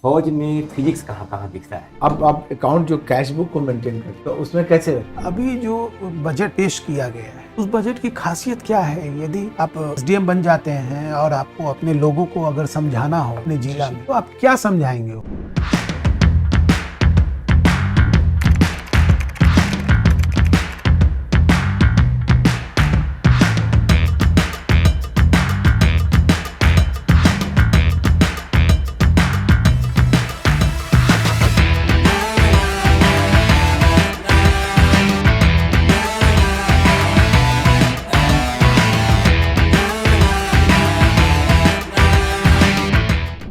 फौज में फिजिक्स कहाँ कहाँ दिखता है? अब आप अकाउंट जो कैश बुक को मेंटेन करते हो उसमें कैसे रखते हो? अभी जो बजट पेश किया गया है उस बजट की खासियत क्या है? यदि आप एसडीएम बन जाते हैं और आपको अपने लोगों को अगर समझाना हो अपने जिला में, तो आप क्या समझाएंगे?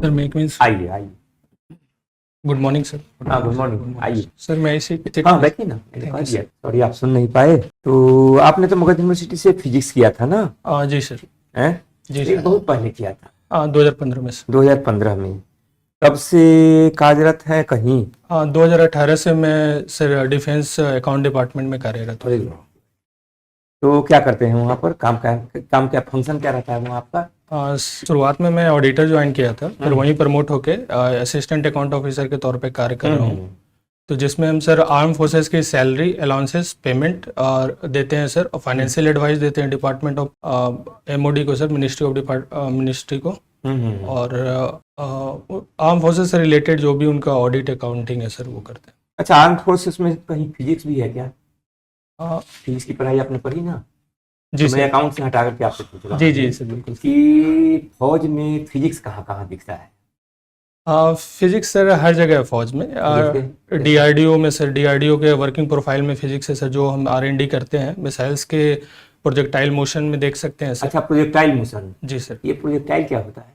सर मैं एक मिनट। आइए आइए। Good morning sir. हाँ गुड मॉर्निंग, आइए। सर मैं इसे हाँ बैठिए ना, मैंने कहा दिया। सॉरी आप सुन नहीं पाए। तो आपने तो मगध यूनिवर्सिटी से फिजिक्स किया था ना? जी सर। हैं? जी ये सर। बहुत पहले किया था। 2015 में सर। 2015 में। कब से कार्यरत है कहीं? 2018 से मैं सर डिफेंस अकाउंट डिपार्टमेंट में कार्यरत हूँ। तो क्या करते हैं वहाँ पर? काम क्या फंक्शन क्या रहता है वहाँ आपका? शुरुआत में मैं ऑडिटर ज्वाइन किया था, फिर वहीं प्रमोट होके असिस्टेंट अकाउंट ऑफिसर के तौर पे कार्य कर रहा हूँ। तो जिसमें हम सर आर्म फोर्सेस की सैलरी अलाउंसेस पेमेंट और देते हैं सर, फाइनेंशियल एडवाइस देते हैं डिपार्टमेंट ऑफ एमओडी को सर, मिनिस्ट्री को। और आर्म फोर्सेस से रिलेटेड जो भी उनका ऑडिट अकाउंटिंग है सर वो करते हैं। अच्छा, आर्म फोर्सेस में कहीं फिजिक्स भी है क्या? अ, फिजिक्स की पढ़ाई आपने पढ़ी ना? जी तो मैं सर। अकाउंट से हटा करके आपसे पूछ रहा हूँ जी सर बिल्कुल। कि फौज में फिजिक्स कहाँ कहाँ दिखता है? फिजिक्स सर हर जगह है फौज में। डीआरडीओ में सर, डीआरडीओ के वर्किंग प्रोफाइल में फिजिक्स है सर, जो हम आरएनडी करते हैं मिसाइल्स के प्रोजेक्टाइल मोशन में देख सकते हैं सर। अच्छा, प्रोजेक्टाइल मोशन। जी सर। ये प्रोजेक्टाइल क्या होता है?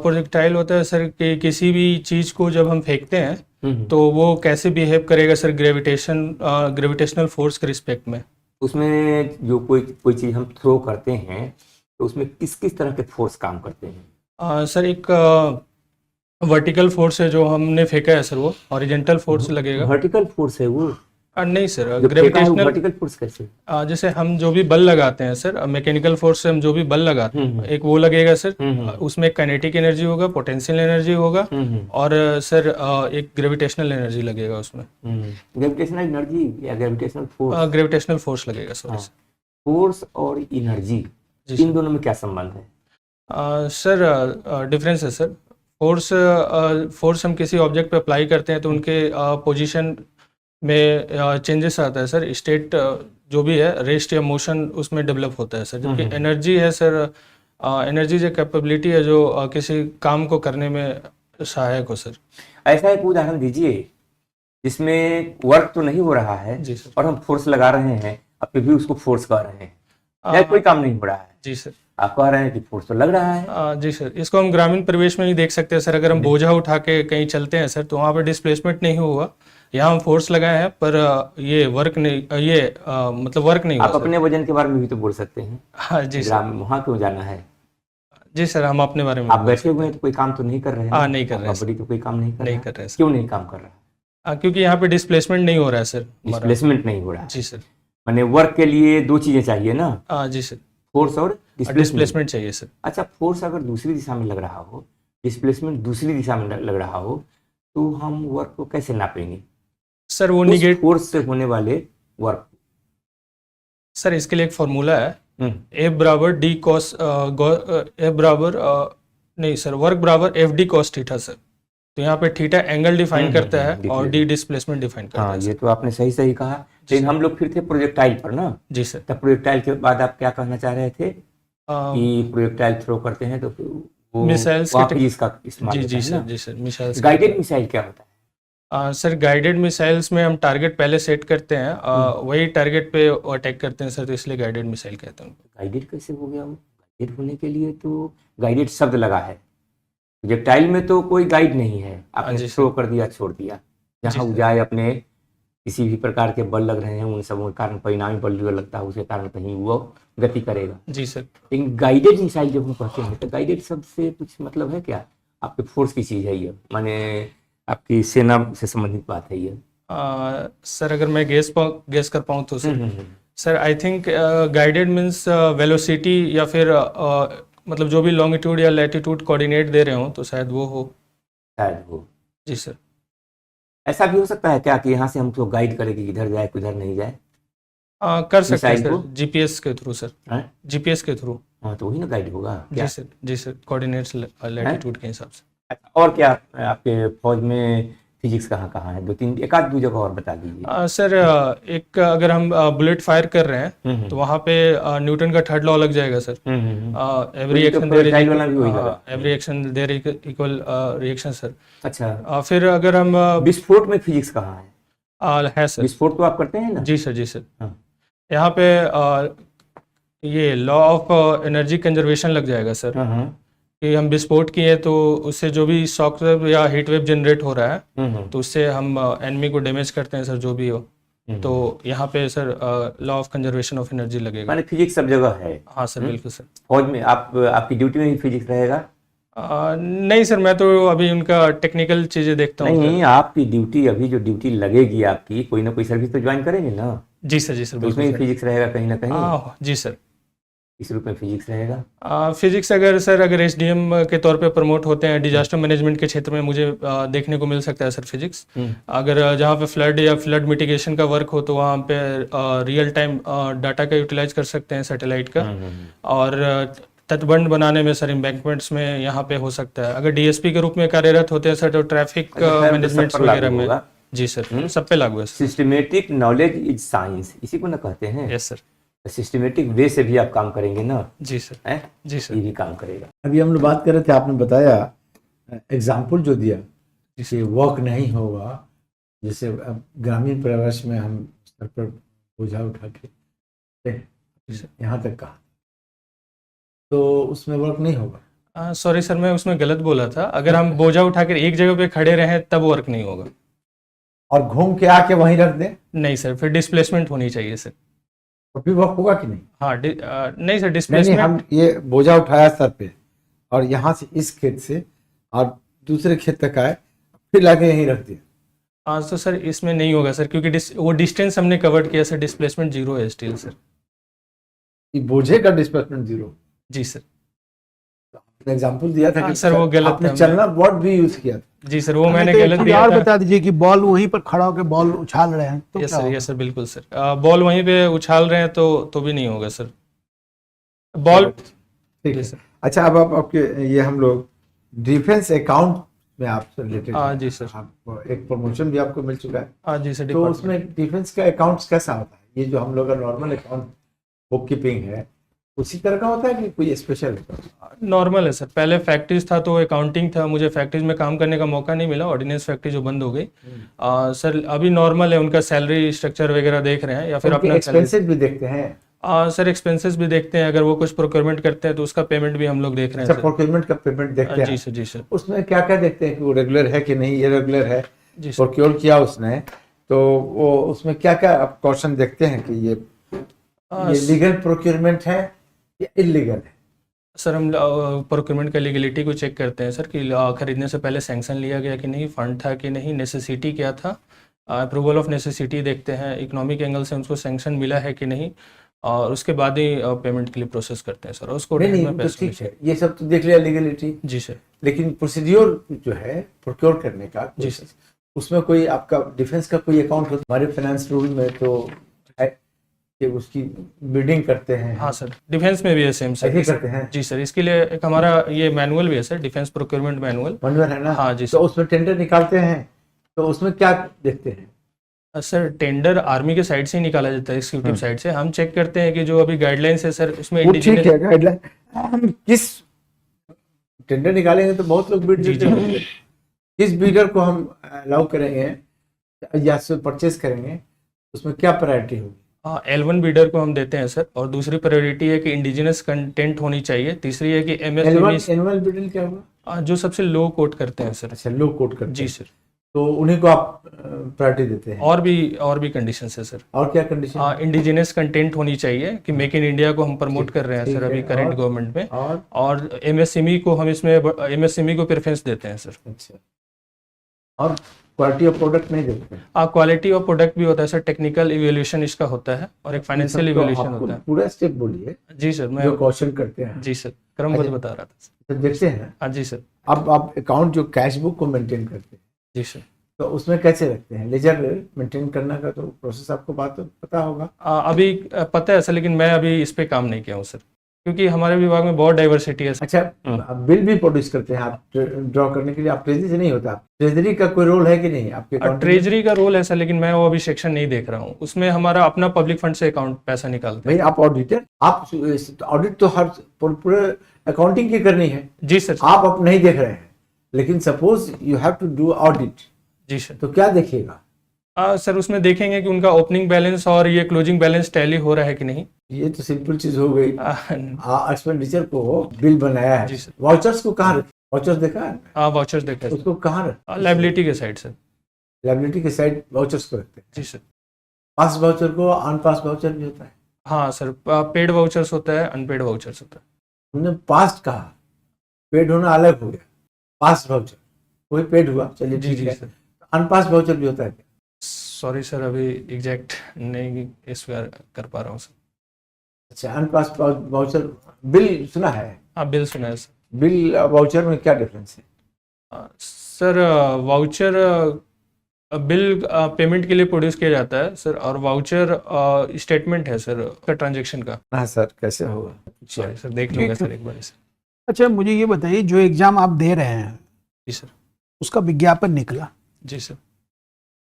प्रोजेक्टाइल होता है सर कि किसी भी चीज़ को जब हम फेंकते हैं तो वो कैसे बिहेव करेगा सर ग्रेविटेशनल फोर्स के रिस्पेक्ट में। उसमें जो कोई चीज़ हम थ्रो करते हैं तो उसमें किस किस तरह के फोर्स काम करते हैं? सर एक वर्टिकल फोर्स है जो हमने फेंका है सर, वो हॉरिजेंटल फोर्स लगेगा। वर्टिकल फोर्स है वो? नहीं सर, जो फेंका है वो ग्रेविटेशनल। वर्टिकल फोर्स कैसे? जैसे हम जो भी बल लगाते हैं सर, मैकेनिकल फोर्स से हम जो भी बल लगाते हैं, एक वो लगेगा सर, उसमें काइनेटिक एनर्जी होगा, पोटेंशियल एनर्जी होगा, और सर एक ग्रेविटेशनल एनर्जी लगेगा उसमें। ग्रेविटेशनल एनर्जी या ग्रेविटेशनल फोर्स? ग्रेविटेशनल फोर्स लगेगा सर। फोर्स और एनर्जी, इन दोनों में क्या संबंध है? सर डिफरेंस है सर। फोर्स हम किसी ऑब्जेक्ट पे अप्लाई करते हैं तो उनके पोजीशन में चेंजेस आता है सर, स्टेट जो भी है रेस्ट या मोशन उसमें डेवलप होता है सर। जबकि एनर्जी है सर, एनर्जी जो कैपेबिलिटी है जो किसी काम को करने में सहायक हो सर। ऐसा एक उदाहरण दीजिए जिसमें वर्क तो नहीं हो रहा है जी सर। और हम फोर्स लगा रहे हैं और फिर भी उसको फोर्स कर रहे हैं, या कोई काम नहीं हो रहा है। जी सर। आप कह रहे हैं कि फोर्स तो लग रहा है। जी सर, इसको हम ग्रामीण परिवेश में भी देख सकते हैं सर। अगर हम बोझा उठा के कहीं चलते हैं सर तो वहाँ पर डिस्प्लेसमेंट नहीं हुआ, यहाँ हम फोर्स लगाए हैं पर ये वर्क नहीं, मतलब वर्क नहीं हुआ। आप अपने वजन के बारे में भी तो बोल सकते हैं। हाँ जी सर। वहाँ क्यों जाना है? जी सर, हम अपने बारे में आप बैठे हुए हैं तो कोई काम तो नहीं कर रहे हैं? नहीं कर रहे हैं। बॉडी तो कोई काम नहीं कर रहा है? कर रहे हैं। क्यों नहीं काम कर रहा है? क्योंकि यहाँ पे डिस्प्लेसमेंट नहीं हो रहा है सर। डिस्प्लेसमेंट नहीं हो रहा है? जी सर। माने वर्क के लिए दो चीजें चाहिए ना? जी सर। फोर्स और डिस्प्लेसमेंट चाहिए सर। अच्छा, फोर्स अगर दूसरी दिशा में लग रहा हो, डिस्प्लेसमेंट दूसरी दिशा में लग रहा हो, तो हम वर्क को कैसे नापेंगे सर? वो निगेट फोर्स से होने वाले वर्क। सर इसके लिए एक फॉर्मूला है, F बराबर डी कॉस F बराबर नहीं सर, वर्क बराबर F D cos theta sir. तो यहाँ पे थीटा एंगल डिफाइन करता है और डी डिस्प्लेसमेंट डिफाइन करता है। ये तो आपने सही सही कहा। लेकिन हम लोग फिर थे प्रोजेक्टाइल पर ना? जी सर। तब प्रोजेक्टाइल के बाद आप क्या कहना चाह रहे थे? कि प्रोजेक्टाइल थ्रो करते हैं तो वो मिसाइल्स इसका इस्तेमाल जी सर। जी सर, मिसाइल्स। गाइडेड मिसाइल क्या होता है? सर गाइडेड मिसाइल्स में हम टारगेट पहले सेट करते हैं, वही टारगेट पे अटैक करते हैं सर, तो इसलिए गाइडेड मिसाइल कहते हैं। गाइडेड कैसे हो गया वो? गाइडेड होने के लिए तो गाइडेड शब्द लगा है, प्रोजेक्टाइल में तो कोई गाइड नहीं है। आपने थ्रो कर दिया, छोड़ दिया, जहाँ वो जाए अपने किसी भी प्रकार के बल लग रहे हैं उन सब के कारण परिणामी बल जो लगता है उसके कारण कहीं वो गति करेगा। जी सर। लेकिन गाइडेड मिसाइल जब हम कहते हैं तो गाइडेड शब्द से कुछ मतलब है क्या? आपके फोर्स की चीज है ये, माने आपकी सेना से संबंधित बात है ये? सर अगर मैं गेस कर पाऊँ तो sir I think guided means velocity या फिर मतलब जो भी लॉन्गिट्यूड या लैटिट्यूड कोऑर्डिनेट दे रहे हो तो शायद वो हो। शायद हो। जी सर। ऐसा भी हो सकता है क्या कि यहाँ से हमको गाइड करे कि इधर जाए किधर नहीं जाए? कर सकते हैं मिसाइल सर, को? जीपीएस के थ्रू सर, हैं? जीपीएस के थ्रू। हाँ तो वही ना गाइड होगा जी क्या? सर, जी सर, कोऑर्डिनेट्स लैटिट्यूड के हिसाब से। अच्छा, और क्या आपके फौज में फिजिक्स कहाँ कहाँ है? 2-3 एक आध 2 जगह और बता दीजिए। सर एक अगर हम बुलेट फायर कर रहे हैं तो वहाँ पे न्यूटन का थर्ड लॉ लग जाएगा सर। एवरी वही तो एक्शन देयर projectile वाला भी वही इज लगा। Every action there equal reaction sir. अच्छा, फिर अगर हम विस्फोट में फिजिक्स कहाँ है? है सर। विस्फोट तो आप करते हैं ना? जी सर, जी सर। हाँ। यहाँ पे ये लॉ ऑफ एनर्जी कंजर्वेशन लग जाएगा सर, हाँ, कि हम विस्फोट किए तो उससे जो भी शॉक वेव या हीट वेव जनरेट हो रहा है तो उससे हम एनिमी को डैमेज करते हैं सर, जो भी हो। तो यहाँ पे sir law of conservation of energy लगेगा। माने फिजिक्स सब जगह है। हाँ सर, बिल्कुल सर। फौज में आपकी ड्यूटी में भी फिजिक्स रहेगा? नहीं सर, मैं तो अभी उनका टेक्निकल चीज़ें देखता हूँ। नहीं, आपकी ड्यूटी अभी जो ड्यूटी लगेगी आपकी, कोई ना कोई सर्विस तो ज्वाइन करेंगे ना? जी सर, जी सर, तो उसमें बिल्कुल भी फिजिक्स रहेगा कहीं ना कहीं? जी सर। इस रूप में फिजिक्स रहेगा। फिजिक्स अगर एसडीएम के तौर पे प्रमोट होते हैं डिजास्टर मैनेजमेंट के क्षेत्र में, मुझे देखने को मिल सकता है सर फिजिक्स। अगर जहाँ पे फ्लड या फ्लड मिटिगेशन का वर्क हो तो वहाँ पे रियल टाइम डाटा का यूटिलाइज कर सकते हैं, सैटेलाइट का। और तटबंध बनाने में सर, एम्बैंकमेंट्स में यहाँ पे हो सकता है। अगर डीएसपी के रूप में कार्यरत होते हैं सर तो ट्रैफिक मैनेजमेंट वगैरह में। जी सर, सब पे लागू है sir. Systematic knowledge is science, इसी को ना कहते हैं? Yes sir. सिस्टमेटिक वे से भी आप काम करेंगे ना? जी सर, हैं? जी सर। ये भी काम करेगा। अभी हम लोग बात कर रहे थे, आपने बताया एग्जाम्पल जो दिया कि वर्क नहीं होगा, जैसे अब ग्रामीण परिवेश में हम सर पर बोझा उठा के यहाँ तक कहा, तो उसमें वर्क नहीं होगा। सॉरी सर, मैं उसमें गलत बोला था। अगर हम बोझा उठाकर एक जगह पे खड़े रहें तब वर्क नहीं होगा। और घूम के आके वहीं रख दें नहीं सर, फिर डिस्प्लेसमेंट होनी चाहिए सर। तो फिर वर्क होगा कि नहीं? हाँ, नहीं सर, नहीं, डिस्प्लेसमेंट। हम ये बोझा उठाया सर पे और यहाँ से इस खेत से और दूसरे खेत तक आए, फिर लाके यहीं रख दिया। हाँ तो सर इसमें नहीं होगा सर, क्योंकि वो डिस्टेंस हमने कवर्ड किया सर, डिस्प्लेसमेंट 0 है स्टिल सर। ये बोझे का डिस्प्लेसमेंट 0? जी सर। एग्जाम्पल दिया था कि सर वो गलत आपने था। चलना वर्ड भी यूज किया था। जी सर, वो हमें मैंने तो एक गलत चीज़ दिया और था। बता दीजिए कि बॉल वहीं पर खड़ा होकर बॉल उछाल रहे हैं तो यस क्या सर, होगा? यस सर, बिल्कुल सर। बॉल वहीं पे उछाल रहे हैं तो भी नहीं होगा सर। बॉल। ठीक जी है। सर। अच्छा, अब आप आपके ये हम लोग डिफेंस अकाउंट में आपसे रिलेटेड, हाँ जी सर। आपको एक प्रमोशन भी आपको मिल चुका है, हाँ जी सर। तो डिपार्टमेंट। उसमें डिफेंस का अकाउंट्स कैसा होता है? ये जो हम लोग का नॉर्मल अकाउंट बुक कीपिंग है उसी तरह का होता है कि कोई स्पेशल होता है? नॉर्मल है सर। पहले फैक्ट्रीज था तो अकाउंटिंग था, मुझे फैक्ट्रीज में काम करने का मौका नहीं मिला, ऑर्डिनेंस फैक्ट्री जो बंद हो गई। सर अभी नॉर्मल है, उनका सैलरी स्ट्रक्चर वगैरह देख रहे हैं या फिर अपना एक्सपेंसेस भी देखते हैं? सर एक्सपेंसेस भी देखते हैं। अगर वो कुछ प्रोक्योरमेंट करते हैं तो उसका पेमेंट भी हम लोग देख रहे हैं अच्छा, सर। प्रोक्योरमेंट का पेमेंट देखते जी हैं? सर, जी सर। उसमें क्या क्या देखते हैं कि वो रेगुलर है कि नहीं, इरेगुलर है, जी सर। प्रोक्योर किया उसने तो वो उसमें क्या क्या आप क्वेश्चन देखते हैं कि ये लीगल प्रोक्योरमेंट है या इलीगल है? सर हम प्रोक्योरमेंट का लीगलिटी को चेक करते हैं सर, कि खरीदने से पहले सैंक्शन लिया गया कि नहीं, फंड था कि नहीं, नेसेसिटी क्या था, अप्रूवल ऑफ नेसेसिटी देखते हैं, इकोनॉमिक एंगल से उनको सैंक्शन मिला है कि नहीं, और उसके बाद ही पेमेंट के लिए प्रोसेस करते हैं सर। उसको नहीं, में तो पैसे ठीक है, ये सब तो देख लिया लीगलिटी। जी सर। लेकिन प्रोसीड्योर जो है प्रोक्योर करने का, जी सर। उसमें कोई आपका डिफेंस का कोई अकाउंट होता है? हमारे फाइनेंस रूल में तो है कि उसकी बिडिंग करते हैं। हाँ सर, डिफेंस में भी है सेम ऐसे सर। करते हैं? जी सर, इसके लिए एक हमारा ये मैनुअल भी है sir, defence procurement manual. Manwar है ना? हाँ जी तो सर। उसमें टेंडर निकालते हैं तो उसमें क्या देखते हैं? सर टेंडर आर्मी के साइड से ही निकाला जाता है, एग्जीक्यूटिव साइड से। हम चेक करते हैं कि जो अभी गाइडलाइंस है सर उसमें वो ठीक है, गाइडलाइन हम किस टेंडर निकालेंगे तो बहुत लोग बिड देते हैं, किस बीडर को हम अलाउ करेंगे या से परचेस करेंगे, उसमें क्या प्रायोरिटी होगी? L1 बीडर को हम देते हैं सर, और दूसरी प्रायोरिटी है कि इंडिजिनस कंटेंट होनी चाहिए, तीसरी है कि एमएसएमई एनुअल बिडिंग क्या होगा? जो सबसे लो कोट करते हैं सर। अच्छा, लो कोट करते जी हैं, सर। तो उन्हीं को आप प्रायोरिटी देते हैं? और भी कंडीशंस है सर। और क्या कंडीशन? इंडिजिनस कंटेंट होनी चाहिए, कि मेक इन इंडिया को हम प्रमोट कर रहे हैं सर अभी करंट गवर्नमेंट में। और एमएसएमई को हम इसमें एमएसएमई को प्रेफरेंस देते हैं सर। अच्छा, और क्वालिटी ऑफ प्रोडक्ट नहीं देखते हैं। क्वालिटी ऑफ प्रोडक्ट भी होता है सर, टेक्निकल इवैल्यूएशन इसका होता है और एक फाइनेंशियल तो इवैल्यूएशन आपको होता है। पूरा स्टेप बोलिए जी सर, मैं जो क्वेश्चन करते हैं। जी सर क्रमबद्ध अच्छा। बता रहा था सर। तो देखते हैं हाँ जी सर। अब आप अकाउंट जो कैश बुक को मेंटेन करते हैं जी सर। तो उसमें कैसे रखते हैं? लेजर मेंटेन करने का तो प्रोसेस आपको पता होगा। अभी पता है सर, लेकिन मैं अभी इस पे काम नहीं किया हूँ सर, क्योंकि हमारे विभाग में बहुत डाइवर्सिटी है सर। अच्छा, आप बिल भी प्रोड्यूस करते हैं आप ड्रॉ करने के लिए? आप ट्रेजरी से नहीं होता, ट्रेजरी का कोई रोल है कि नहीं आपके अकाउंट में? ट्रेजरी का रोल है सर, लेकिन मैं वो अभी सेक्शन नहीं देख रहा हूँ। उसमें हमारा अपना पब्लिक फंड से अकाउंट पैसा निकालते भाई आप ऑडिटर, आप ऑडिट तो हर पूरे अकाउंटिंग की करनी है। हैं। जी सर। आप अब नहीं देख रहे हैं, लेकिन suppose you have to do audit, जी सर। तो क्या देखिएगा? सर उसमें देखेंगे कि उनका ओपनिंग बैलेंस और ये क्लोजिंग बैलेंस टैली हो रहा है कि नहीं। ये तो सिंपल चीज हो गई। हाँ एक्सपेंडिचर को बिल बनाया है, जी सर। वाउचर्स को कहाँ रखे? वाउचर्स देखा है? वाउचर्स देखा है उसको कहाँ रखे? सर, लाइबिलिटी के साइड सर। लाइबिलिटी के साइड वाउचर्स को रखते हैं। जी सर। पास वाउचर को अनपास वाउचर भी होता है। हाँ सर, पेड वाउचर्स होता है, अनपेड वाउचर्स होता है। हमने पास्ट कहा, पेड होना अलग हो गया। पास वाउचर वही पेड हुआ, चलिए जी ठीक जी है। सर। अनपास वाउचर भी होता है क्या? सॉरी सर, अभी एग्जैक्ट नहीं इस पर कर पा रहा हूँ सर। अच्छा, अनपास वाउचर बिल सुना है? हाँ बिल सुना है सर। बिल वाउचर में क्या डिफरेंस है? सर वाउचर बिल पेमेंट के लिए प्रोड्यूस किया जाता है सर, और वाउचर स्टेटमेंट है सर का ट्रांजेक्शन का। हाँ सर, कैसे होगा? सॉरी सर, देख लूंगा सर एक बार सर। अच्छा, मुझे ये बताइए, जो एग्जाम आप दे रहे हैं जी सर। उसका विज्ञापन निकला जी सर।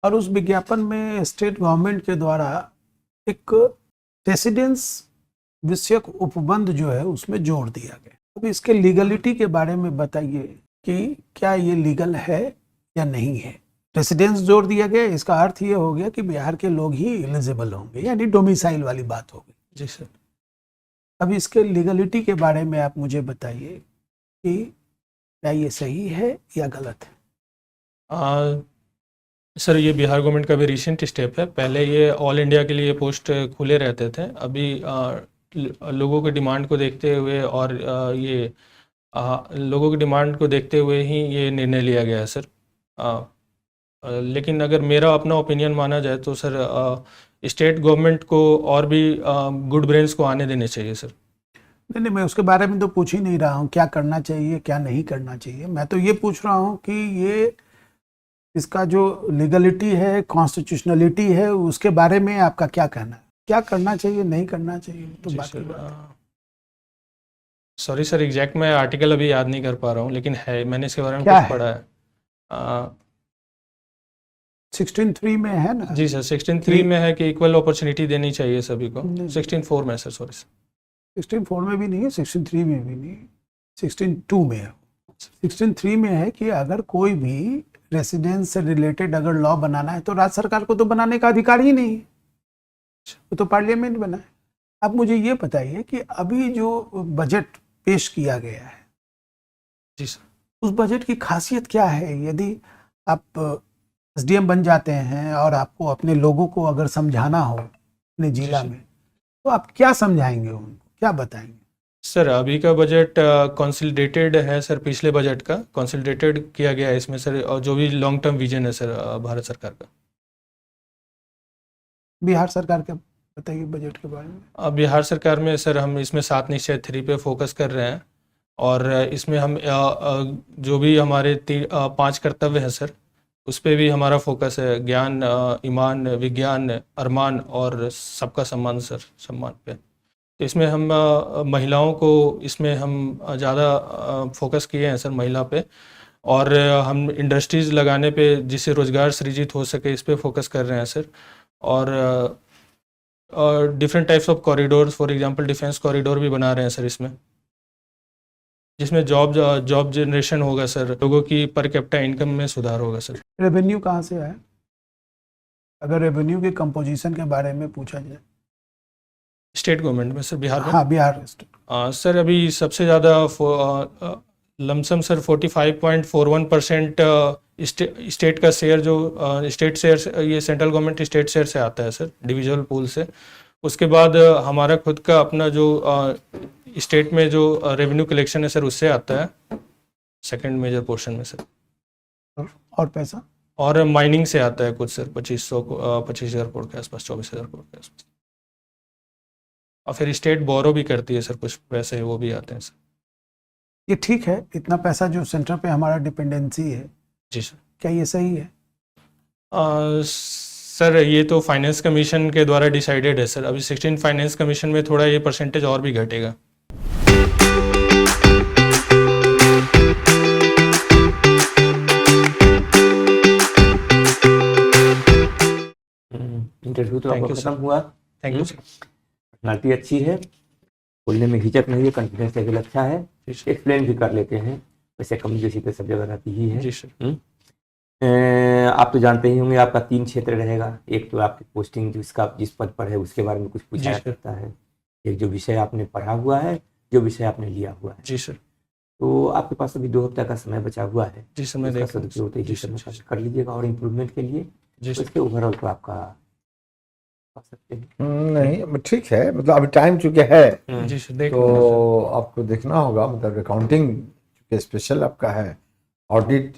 और उस विज्ञापन में स्टेट गवर्नमेंट के द्वारा एक रेसिडेंस विषयक उपबंध जो है उसमें जोड़ दिया गया। अब इसके लीगलिटी के बारे में बताइए कि क्या ये लीगल है या नहीं है। रेसिडेंस जोड़ दिया गया, इसका अर्थ ये हो गया कि बिहार के लोग ही एलिजिबल होंगे, यानी डोमिसाइल वाली बात हो गई। जी सर। अब इसके लीगलिटी के बारे में आप मुझे बताइए कि क्या ये सही है या गलत है। सर ये बिहार गवर्नमेंट का भी रिसेंट स्टेप है। पहले ये ऑल इंडिया के लिए पोस्ट खुले रहते थे, अभी लोगों की डिमांड को देखते हुए और लोगों की डिमांड को देखते हुए ही ये निर्णय लिया गया है सर। लेकिन अगर मेरा अपना ओपिनियन माना जाए तो सर स्टेट गवर्नमेंट को और भी गुड ब्रेन्स को आने देने चाहिए सर। नहीं, मैं उसके बारे में तो पूछ ही नहीं रहा हूँ क्या करना चाहिए क्या नहीं करना चाहिए। मैं तो ये पूछ रहा हूँ कि ये इसका जो लीगलिटी है, कॉन्स्टिट्यूशनलिटी है, उसके बारे में आपका क्या कहना है? क्या करना चाहिए नहीं करना चाहिए तो बात की बात है। सॉरी सर, एग्जैक्ट मैं आर्टिकल अभी याद नहीं कर पा रहा हूँ, लेकिन है, मैंने इसके बारे में क्या कुछ है? पढ़ा है। 16(3) में है ना? जी सर, 16(3) में है कि इक्वल अपॉर्चुनिटी देनी चाहिए सभी को। नहीं। 16(4) में सर, सॉरी सर। 16(4) में भी नहीं है, 16(3) में भी नहीं, 16(2) में है। 16(3) में है कि अगर कोई भी रेसिडेंस से रिलेटेड अगर लॉ बनाना है तो राज्य सरकार को तो बनाने का अधिकार ही नहीं है, वो तो पार्लियामेंट बनाए। अब मुझे ये बताइए कि अभी जो बजट पेश किया गया है जी सर। उस बजट की खासियत क्या है? यदि आप एसडीएम बन जाते हैं और आपको अपने लोगों को अगर समझाना हो अपने जिला में, तो आप क्या समझाएंगे उनको, क्या बताएंगे? सर अभी का बजट कंसोलिडेटेड है सर, पिछले बजट का कंसोलिडेटेड किया गया है इसमें सर, और जो भी लॉन्ग टर्म विजन है सर भारत सरकार का। बिहार सरकार का बताइए बजट के बारे में। बिहार सरकार में सर हम इसमें 7 निश्चय 3 पे फोकस कर रहे हैं, और इसमें हम जो भी हमारे 5 कर्तव्य हैं सर, उस पे भी हमारा फोकस है। ज्ञान, ईमान, विज्ञान, अरमान और सबका सम्मान सर, सम्मान पे। तो इसमें हम महिलाओं को इसमें हम ज़्यादा फोकस किए हैं सर, महिला पे, और हम इंडस्ट्रीज़ लगाने पे जिससे रोज़गार सृजित हो सके इस पे फोकस कर रहे हैं सर। और different types of corridors, for example defence corridor भी बना रहे हैं सर इसमें, जिसमें जॉब जनरेशन होगा सर, लोगों की पर कैपिटा इनकम में सुधार होगा सर। रेवेन्यू कहाँ से आया? अगर रेवेन्यू के कंपोजिशन के बारे में पूछा जाए स्टेट गवर्नमेंट में सर, बिहार में। हाँ, बिहार स्टेट। सर अभी सबसे ज़्यादा लमसम सर 45.41% स्टेट का शेयर, जो स्टेट शेयर, ये सेंट्रल गवर्नमेंट स्टेट शेयर से आता है सर, डिविजुअल पूल से। उसके बाद हमारा खुद का अपना जो स्टेट में जो रेवेन्यू कलेक्शन है सर, उससे आता है सेकंड मेजर पोर्शन में सर। और पैसा? और माइनिंग से आता है कुछ सर 25,000 करोड़ के आसपास, 24,000 करोड़ के आसपास। और फिर स्टेट बोरो भी करती है सर, कुछ पैसे वो भी आते हैं सर। ये ठीक है, इतना पैसा जो सेंटर पे हमारा डिपेंडेंसी है, जी सर। क्या ये सही है? सर ये तो फाइनेंस कमीशन के द्वारा डिसाइडेड है सर। अभी 16 फाइनेंस कमीशन में थोड़ा ये परसेंटेज और भी घटेगा। इंटरव्यू तो Thank आपका you, खत्म sir. हुआ। Thank you sir. पर्सनालिटी अच्छी है, बोलने में हिचक नहीं है, कॉन्फिडेंस लेवल अच्छा है, जी सर। एक्सप्लेन भी कर लेते हैं। वैसे कम्युनिकेशन तो सब जगह रहती ही है। जी सर। आप तो जानते ही होंगे आपका 3 क्षेत्र रहेगा। एक तो आपकी पोस्टिंग जिस पद पर है उसके बारे में कुछ पूछा जी जा सर। सकता है। एक जो विषय आपने पढ़ा हुआ है, जो विषय आपने लिया हुआ है। जी सर। तो आपके पास अभी 2 हफ्ते का समय बचा हुआ है। जी सर, मैं उसका देख रहा हूँ। सदुपयोग जी इसी सर, समय जी सर। कर लीजिएगा और इम्प्रूवमेंट के लिए जी सर। उसके ओवरऑल तो आपका पा सकते हैं। नहीं ठीक है, मतलब अभी टाइम चुके है जी सर, देख तो लूँगा सर। आपको देखना होगा, मतलब अकाउंटिंग चूंकि स्पेशल आपका है, ऑडिट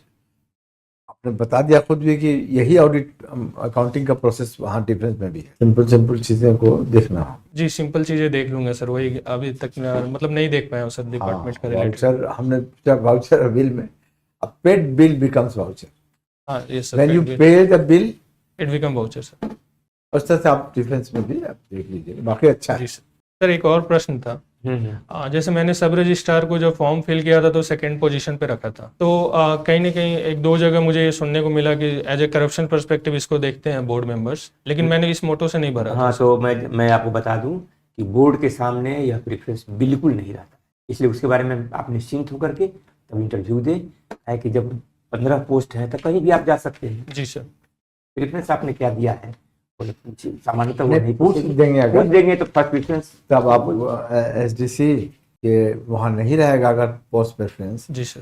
आपने बता दिया खुद भी कि यही ऑडिट अकाउंटिंग का प्रोसेस वहाँ डिफरेंस में भी है। सिंपल सिंपल चीज़ों को देखना होगा। जी सिंपल चीज़ें देख लूँगा सर, वही अभी तक मतलब नहीं देख पाया हूँ सर डिपार्टमेंट का रिलेटेड। वाउचर हमने पूछा, वाउचर बिल में अब पेड बिल बिकम्स वाउचर, हाँ ये सर, व्हेन यू पे the bill, it become voucher sir. उस तरह से आप डिफरेंस में भी आप देख लीजिए, बाकी अच्छा जी है। सर। सर एक और प्रश्न था। जैसे मैंने सब रजिस्ट्रार को जब फॉर्म फिल किया था तो सेकंड पोजीशन पे रखा था, तो कहीं ना कहीं 1-2 जगह मुझे ये सुनने को मिला कि एज ए करप्शन पर्सपेक्टिव इसको देखते हैं बोर्ड मेंबर्स, लेकिन मैंने इस मोटो से नहीं भरा हाँ, था। तो मैं आपको बता दूं कि बोर्ड के सामने यह प्रेफरेंस बिल्कुल नहीं रहता, इसलिए उसके बारे में आप निश्चिंत होकर के तब इंटरव्यू दें। है कि जब 15 पोस्ट है तो कहीं भी आप जा सकते हैं। जी सर। प्रेफरेंस आपने क्या दिया है सामान्यतः वो नहीं, नहीं पूछ पूछेंगे। देंगे अगर, पूछ देंगे तो फर्स्ट प्रेफरेंस तब आप एसडीसी के वहाँ नहीं रहेगा अगर पोस्ट प्रेफरेंस, जी सर।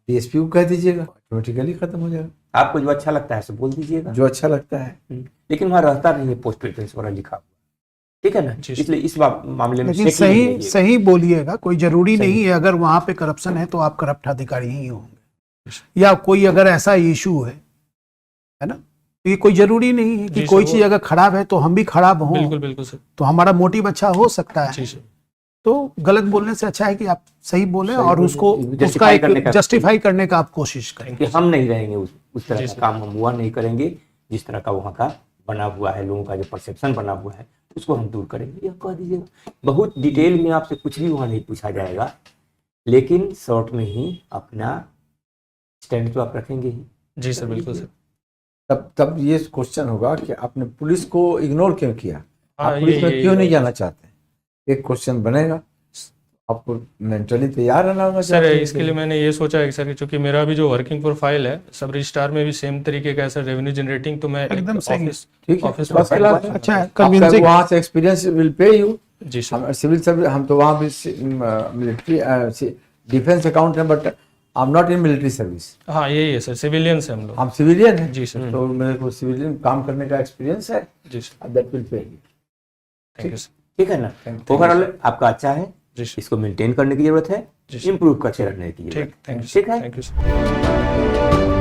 डीएसपी को कह दीजिएगा, ऑटोमेटिकली खत्म हो जाएगा। आपको जो अच्छा लगता है सो बोल दीजिएगा, जो अच्छा लगता है। लेकिन वहाँ रहता नहीं है पोस्ट प्रेफरेंस वाला लिखा हुआ, ठीक है ना। जी। इसलिए इस मामले में लेकिन सेटल नहीं सही रहिएगा। सही बोलिएगा, कोई जरूरी नहीं है अगर वहां पे करप्शन है तो आप करप्ट अधिकारी ही होंगे, या कोई अगर ऐसा इशू है ना, तो ये कोई जरूरी नहीं है कि जी कोई सर, चीज अगर खराब है तो हम भी खराब हों, बिल्कुल बिल्कुल सर। तो हमारा मोटिव अच्छा हो सकता जी है। सर। तो गलत बोलने से अच्छा है कि आप सही बोलें सही और बोलें, उसको justify उसका करने एक का- जस्टिफाई करने का आप कोशिश करें। कि हम नहीं रहेंगे उस तरह जी का सर। काम, हम हुआ नहीं करेंगे जिस तरह का वहाँ का बना हुआ है, लोगों का जो परसेप्शन बना हुआ है उसको हम दूर करेंगे। यह कह दीजिएगा, बहुत डिटेल में आपसे कुछ भी वहाँ नहीं पूछा जाएगा, लेकिन शॉर्ट में ही अपना स्टैंड तो आप रखेंगे ही। जी सर, बिल्कुल सर। तब ये क्वेश्चन होगा कि आपने पुलिस को इग्नोर क्यों किया, हाँ, आप पुलिस में ये- क्यों नहीं जाना चाहते, एक क्वेश्चन बनेगा। आपको मेंटली तैयार रहना होगा सर जवाब देने इसके लिए मैंने ये सोचा है सर, क्योंकि मेरा भी जो वर्किंग प्रोफाइल है सब रजिस्ट्रार में भी सेम तरीके का है सर, रेवेन्यू जनरेटिंग, तो मैं एकदम सही। ऑफिस ठीक है, ऑफिस बस में क्लास अच्छा है, आपका कन्विंसिंग। वहाँ से एक्सपीरियंस विल पे यू। जी सर। हम सिविल सर्विस, हम तो वहाँ भी मिलिट्री डिफेंस अकाउंट है, but I am not in military service, हाँ यही है सर, सिविलियन से हम लोग। हम सिविलियन हैं। जी सर। तो मेरे को सिविलियन काम करने का एक्सपीरियंस है, जी sir, that will pay you. Thank you sir. ठीक है ना। Thank you. ओवरऑल आपका अच्छा है, जी सर। इसको मेंटेन करने की जरूरत है, जी सर। इम्प्रूव करते रहने की जरूरत ठीक, है। Thank you sir. ठीक है। Thank you sir.